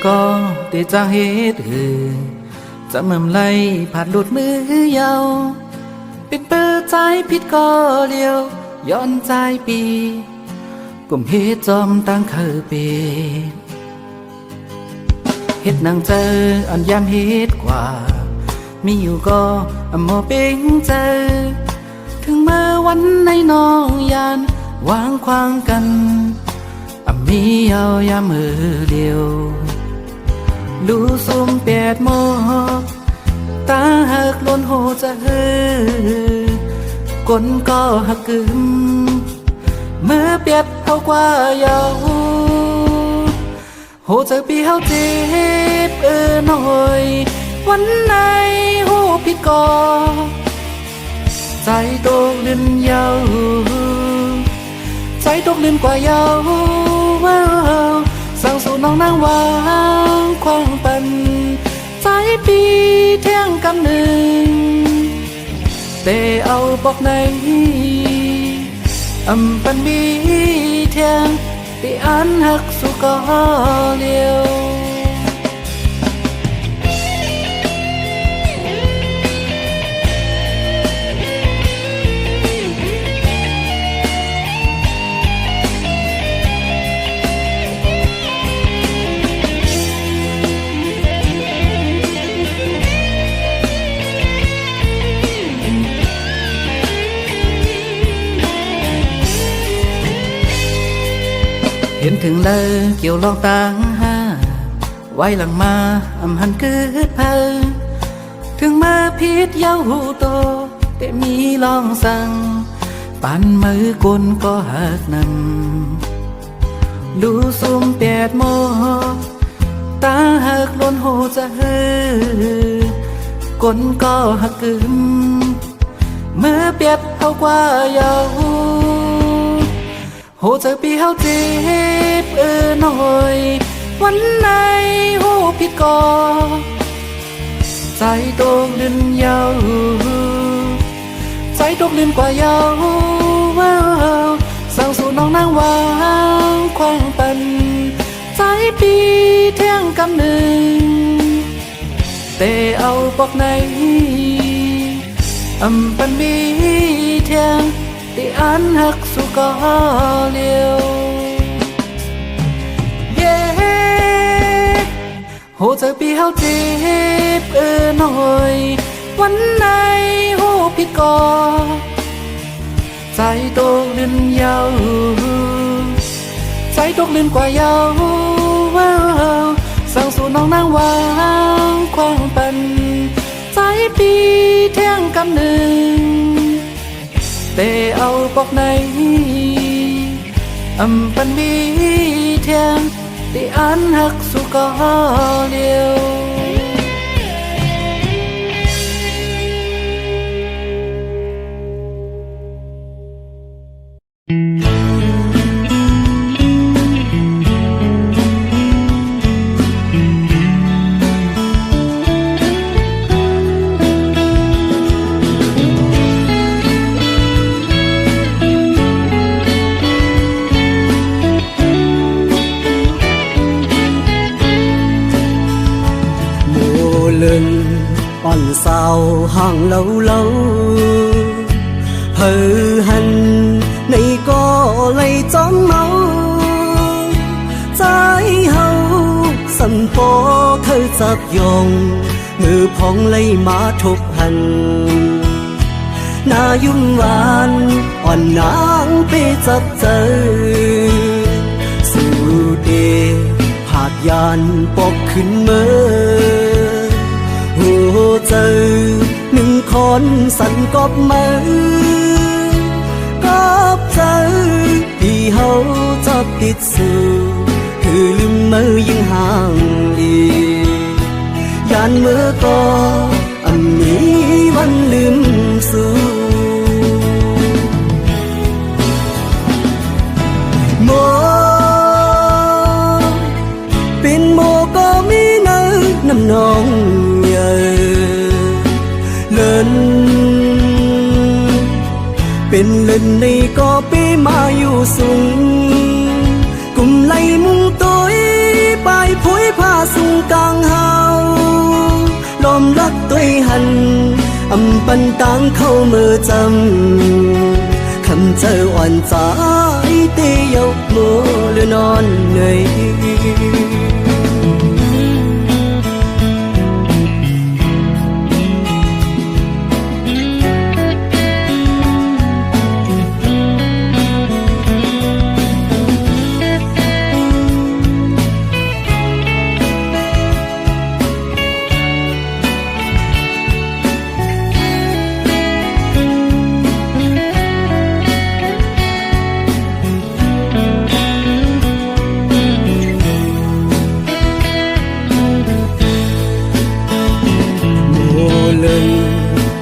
ก็ติดจางเหตุจะมั่มไล่ผ่านหลุดมือยาวเป็นเปิดใจผิดก็เลี้ยวย้อนใจปีกุมเหตุจอมตั้งเคยเป็นเหตุนางเจออันยามเหตุกว่ามีอยู่ก็อำโมเป็นเจอถึงเมื่อวันในน้องยานวางควางกันมีเอายามมือเดียวดูซุ่มเปียดโมตาหักล้นโหจะก้นก็หักกึมเมื่อเปียดเอากว่าเยาโหจะปีเฮาเจ็บหน่อยวันไหนโหผิดก่อใจตกลื่นยาวใจตกลื่นกว่าเยาสั่งสู่น้องนางวางควางปันใจปีเที่ยงกำหนึ่งแต่เอาบอกในปันมีเที่ยงที่อันหักสู่ก็เลียวเห็นถึงเลยเกี่ยวลองต่างหาไว้หลังมาหันเกิดเพอถึงมาพิษเย้าหูโตแต่มีลองสั่งปันมือกลก็หักนำดูซุ่มเปียดโมตาหักล้นโหจะกลก็หักกึมเมื่อเปียดเอากว่าเยาโหจะปีเฮาเจ็บหน่อยวันไหนโหผิดก่อใจตกลื่นยาวใจตกลื่นกว่าเยาสั่งสู่น้องนางวางควางปันใจปีเที่ยงกำหนึ่งแต่เอาบอกในปันมีเที่ยงที่อันหักสู่ก็เลียวเย่โหจะปีเฮาเจ็บหน่อยวันไหนโหผิดก่อใจตกลื่นยาวใจตกลื่นกว่าเยาสั่งสู่น้องนางวางควางปันใจปีเที่ยงกำหนึ่งแต่เอาบอกในปันมีเที่ยงที่อันหักสู่ก็เลียวอ่อนสาวห่างlâu lâu hờ hằn này có lấy chón máu trái hậu sân phố khơi giặc dòng ngư phong lấy má thục hành na dung vanอ่อนนางไปจับเจอสู่เดผาดยานปกขึ้นเมื่อหัวใจหนึ่งคนสั่นกอบมือกอบใจที่เขาจะติดสู่คือลืมมือยังห่างอียานเมื่อก็มีวันลืมสู่โมเป็นโมก็มีเนื้อน้ำนองเป็นเล่นในก็ปีมาอยู่สูงกุมไล่มุงตัวไปพุย ผ้าสุงกลางเฮาลมรักตัวหันอำปันตางเข้ามือจำคำเจออ่อนใจเตยกมือหรือนอนเหนื่อย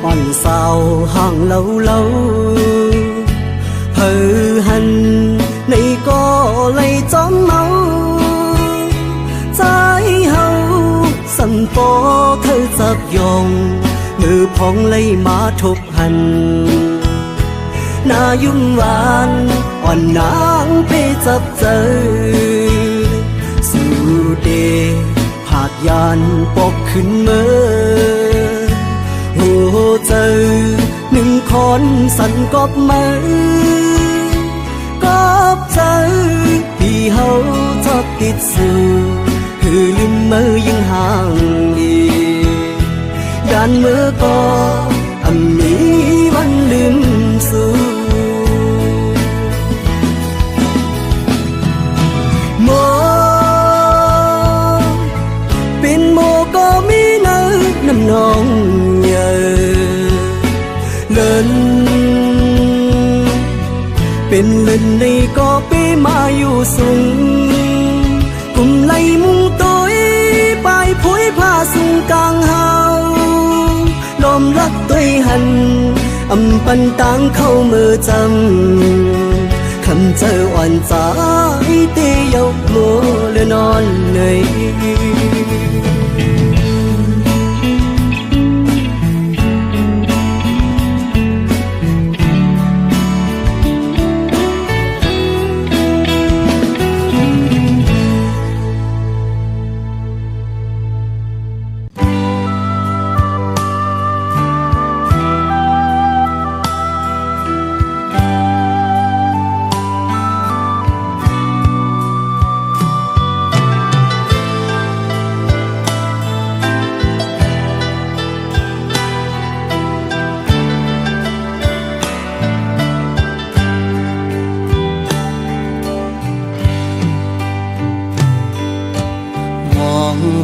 อ่อนสาวห่างเล่าเพอหันในก็เลยจอมเมาใจเฮาสั่นปอเธอจับยองมือพองเลยมาทบหันหน้ายุ่งหวานอ่อนนางไปจับเจอสู่เดผาดยานปกขึ้นเมื่อโอ้เจอหนึ่งคนสั่นกบมือกบเจอที่เฮาชอบติดสื่อคือลืมมือยังห่างดีด้านมือก็มีวันลืมสู่โมเป็นโมก็มีเนื้อน้ำนองเลินเป็นเลินในก็ไปมาอยู่สูงกุมไหลมุงตัวปลายผุยผ้าสุงกลางเฮาลมรักตัวหันอำปันตางเข้ามือจำคำเจออ่อนใจเตยกมือหรือนอนเหนื่อย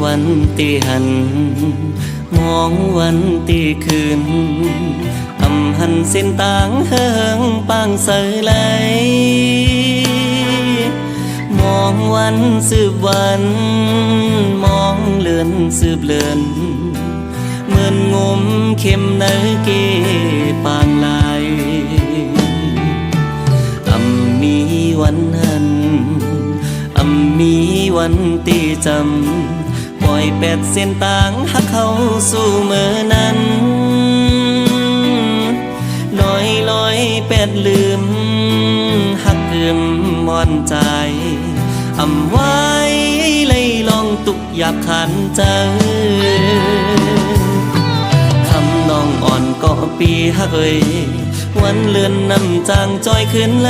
วันตีหันมองวันตีคืนอำหันเส้นต่างเฮิงปางเสยไหลมองวันสืบวันมองเลือนสืบเลือนเหมือนงมเข็มเนยเกปางลายมีวันหันมีวันตีจำปล่อยแปดเส้นต่างหักเข้าสู่มือนั้นลอยแปดลืมหักลืมมอนใจไว้เลยลองตุกอยากขันเจอคำน้องอ่อนก็ปีหักเอ่ยวันเลือนน้ำจางจอยขึ้นไหล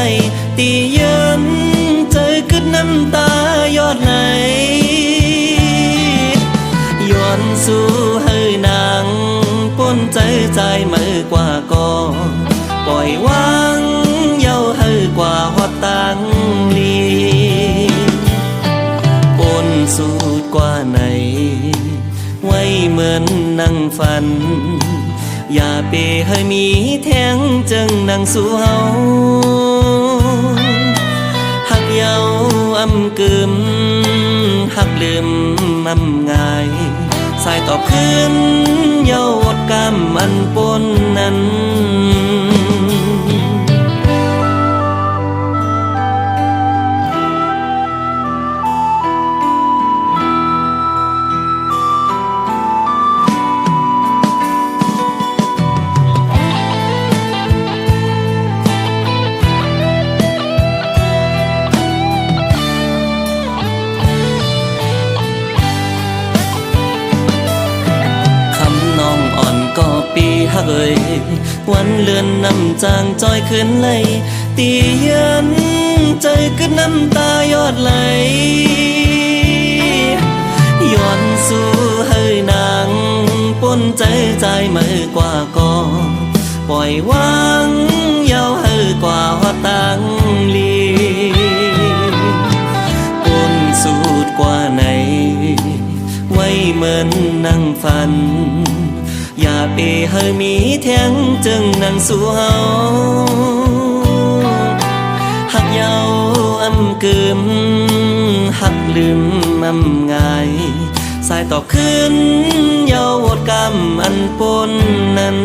ตีเยินเจอขึ้นน้ำตายอดไหลย้อนสู่ให้นางป้นใจมือกว่าก็ปล่อยวางเย้าให้กว่าหอดตังลีป้นสูดกว่าไหนไว้เหมือนนั่งฝันอย่าไปให้มีแทงจึงนั่งสู่เฮาหักเย้าอำกึมหักลืมง่ายสายตอบคืนเย้าวดกรรมอันปนนั้น หักเอ่ยวันเลือนน้ำจางจอยขึ้นไหลตียันใจก็น้ำตายอดไหลย้อนสู่เฮ้ยนางปนใจใจมือกว่าก่อปล่อยวางยาวเฮ้กว่าหอตังลีปนสูดกว่าไหนไว้เหมือนนั่งฝันอย่าไปเฮ้มีแทงจึงนั่งสู่เฮาหักเยาอำกึมหักลืมอำง่ายสายตอบขึ้นเยาโวดกรรมอันปนนั้น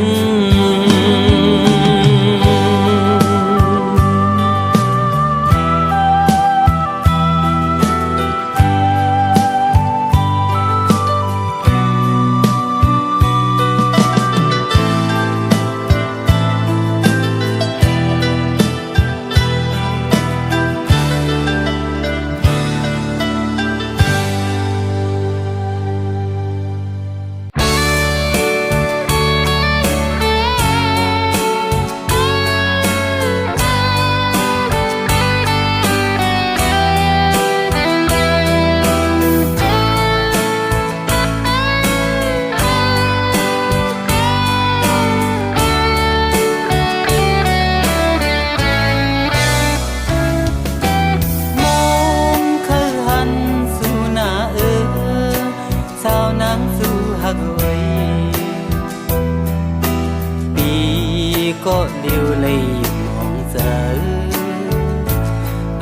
ก็เดียวเลยมองเจอ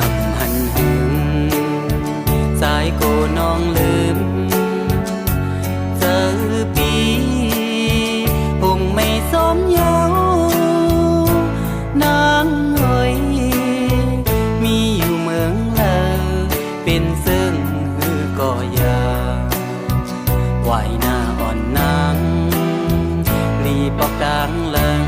อำหันหึงสายโกน้องลืมเจอปีคงไม่สมเยาวนางเอ๋ยมีอยู่เมืองเลอเป็นซึ่งฮือก็ยาไหวหน้าอ่อนนางรีปอกดังเลิง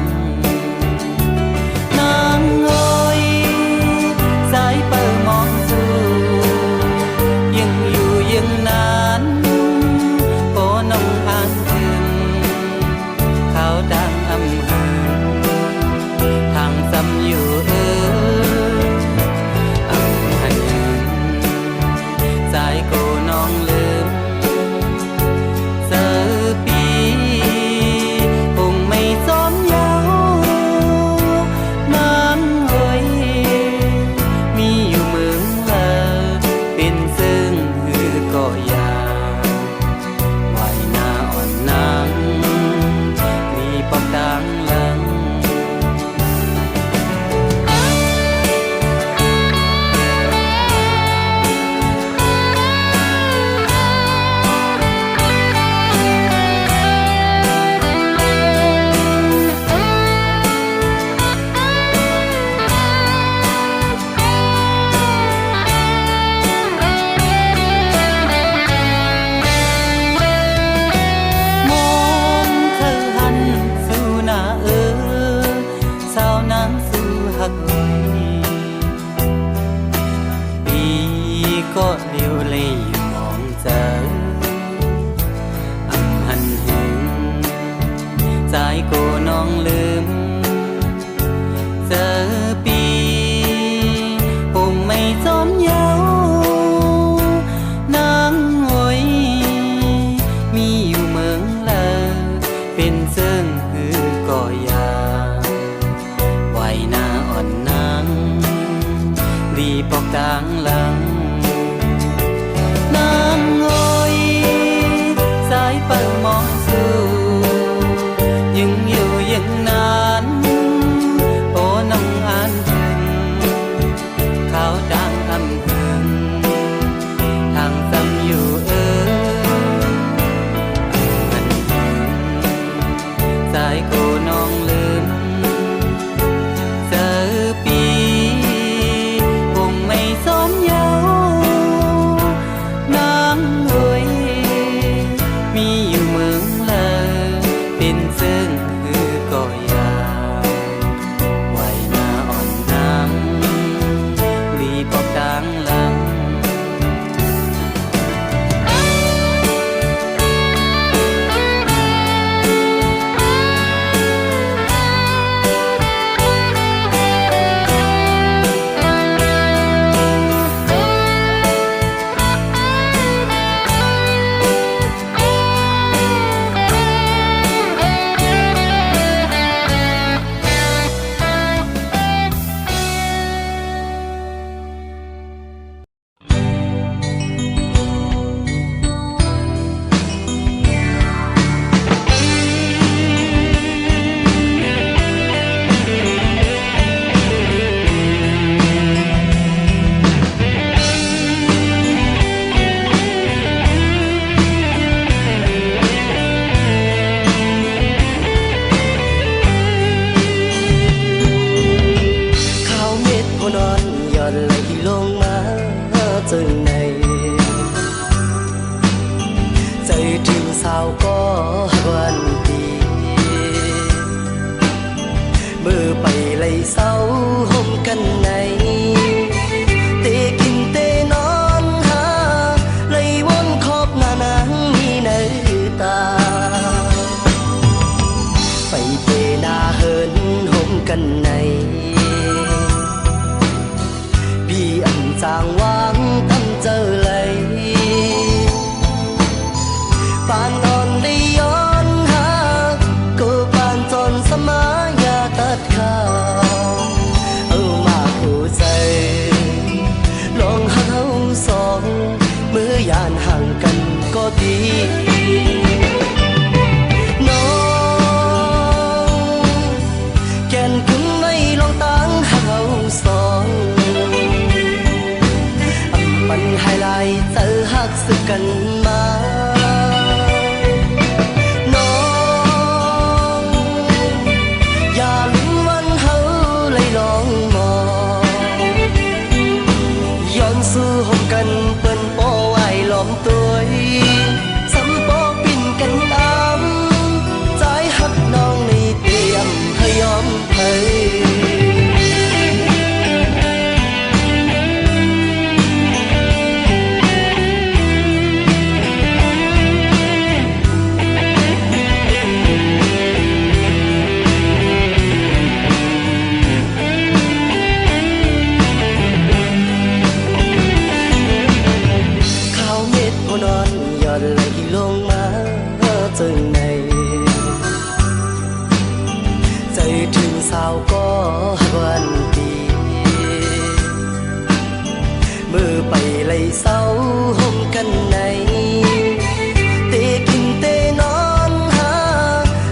ก็เดียวเลยมองเจออำหันหึงสายโกน้องลืมเจอปีคงไม่สมเยาวนางโอยมีอยู่เมืองเลอเป็นซึ่งฮือก็ยาไหวหน้าอ่อนนางรีปอกกลางหลังมองสู่ยังอยู่ยังนานโอ้น้องอ่านถึงข่าวดังอำหึงทางซ้ำอยู่มันหึงสายโกน้องลืมเจอปีคงไม่สมเยา ไปไล่เศร้าห่มกันในเตกินเตนอนหาไล่วนขอบหน้านางมีในตาไปเตนาเฮินห่มกันในพี่อันจางวางตั้งเจอเลยปานนอนได้ย้อนหาก็ปานจนสมายาตัดขาเอามาหัวใจลองหาเขาสองเมื่อยานห่างกันก็ดีน้องแก่นขึ้นไม่ลองตั้งหาเขาสองมันไฮไลท์เจอหักสึกกันมาน้องอย่าลืมวันเฮาเลยลองมองย้อนสู้ห่มกันเปิ้นโป้ไว้ล้อมตัวสำโปปิ่นกันตามใจหักน้องในเตรียมให้ยอมให้ ข้าวเม็ดพอนอนหยอดไหลลงมาจึงในใจถึงสาวก็วันดีมือไปไล่เศร้าห่มกันในเตกินเตนอนหา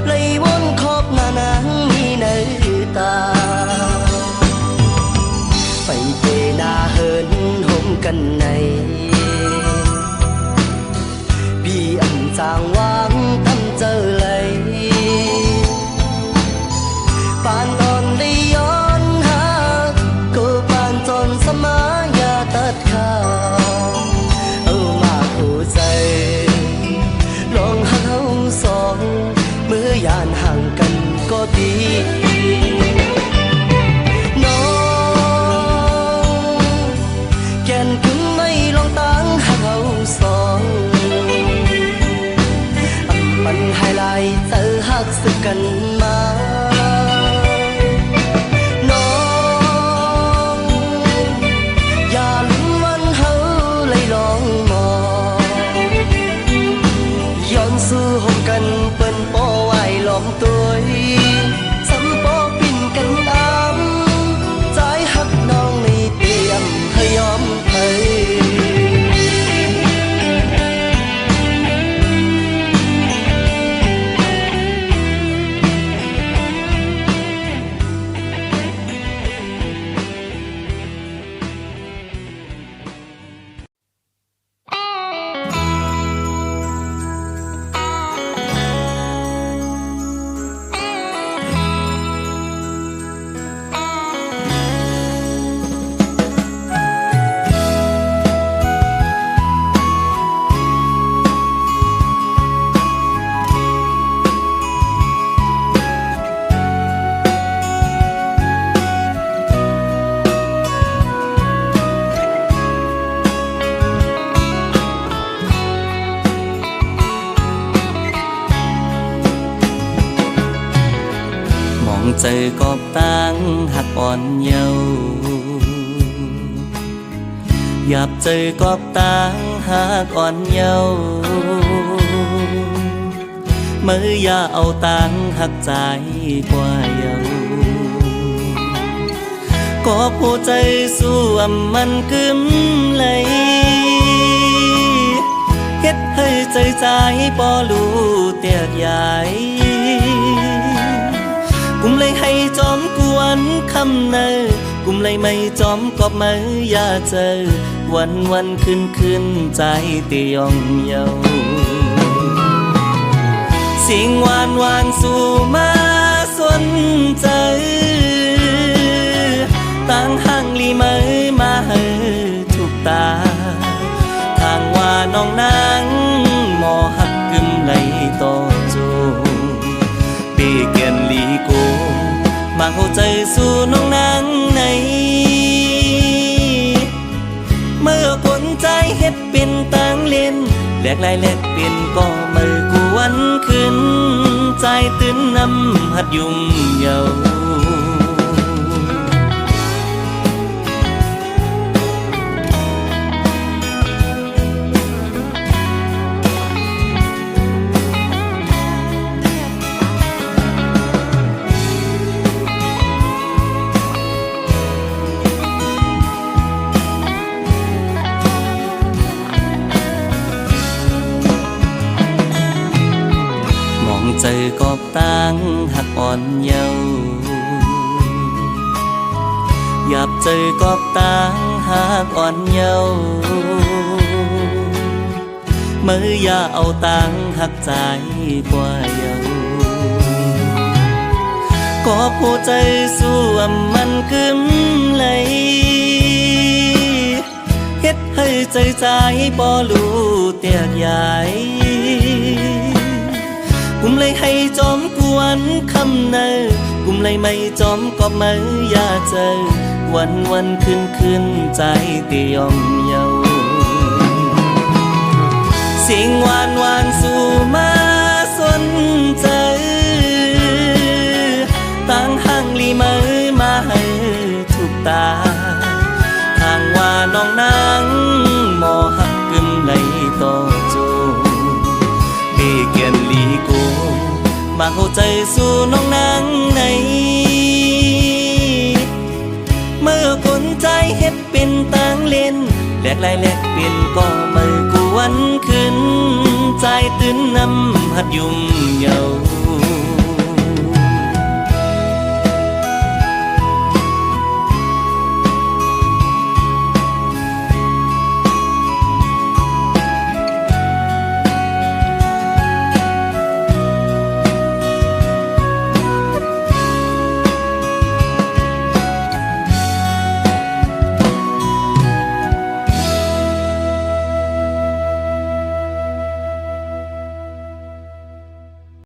ไล่วนขอบหน้านางมีในตาไปเตนาเฮินห่มกันในพี่อันจางวางตั้งเจอเลยปานนอนได้ย้อนหาก็ปานจนสมายาตัดขาเอามาหัวใจลองหาเขาสองเมื่อยานห่างกันก็ดีน้องแก่นขึ้นไม่ลองตั้งหาเขาสองมันไฮไลท์เจอหักสึกกันมาน้องอย่าลืมวันเฮาเลยลองมองย้อนสู้ห่มกันเปิ้นโป้ไว้ล้อมตัวสำโปปิ่นกันตามใจหักน้องในเตรียมให้ยอมให้ เจอกอบตั้งหักอ่อนเยาว์อยากเจอกอบตั้งหักอ่อนเยาว์เมื่ออย่าเอาตั้งหักใจกว่าเยาว์ก็ผู้ใจสู้มันกึมเลยเฮ็ดให้ใจใจบ่รู้เตียดใหญ่กุมเลยให้จอมกวนคำเนอกุมเลยไม่จอมกอบมืออย่าเจอวันขึ้นใจเตียงเยาสิ่งหวานสู่มาสนใจตั้งห่างลีมือมาเฮทุกตาทางว่าน้องนางหมอหักกึมไหลต่อโจปีเกียนลีโก มาเข้าใจสู่น้องนางในเมื่อคนใจเฮ็ดเป็นต่างเล่นแลกลายแลกเป็นก็มือกวนขึ้นใจตื่นนำหัดยุ่มเยาเจอกอบตั้งหักอ่อนเยาหยับเจอกอบตั้งหักอ่อนเยาเมื่ออย่าเอาตั้งหักใจกว่าเยาก็ผู้ใจสู้มันกึมเลยเฮ็ดให้ใจใจบ่รู้เตียกใหญ่กุมเลยให้จอมกวนคำเนอกุมเลยไม่จอมก็ไม่อยากเจอวันขึ้นใจเตียมเยาเสียงหวานสู่มาสนใจตั้งห่างลีมือมาให้ถูกตาทางว่าน้องนางหมอหักกึมเลยต่อโจเกียนลีโกมาเข้าใจสู่น้องนางในเมื่อคนใจเฮ็ดเป็นต่างเล่นแลกลายแลกเป็นก็ไม่กวนขึ้นใจตื่นนำหัดยุ่มเยา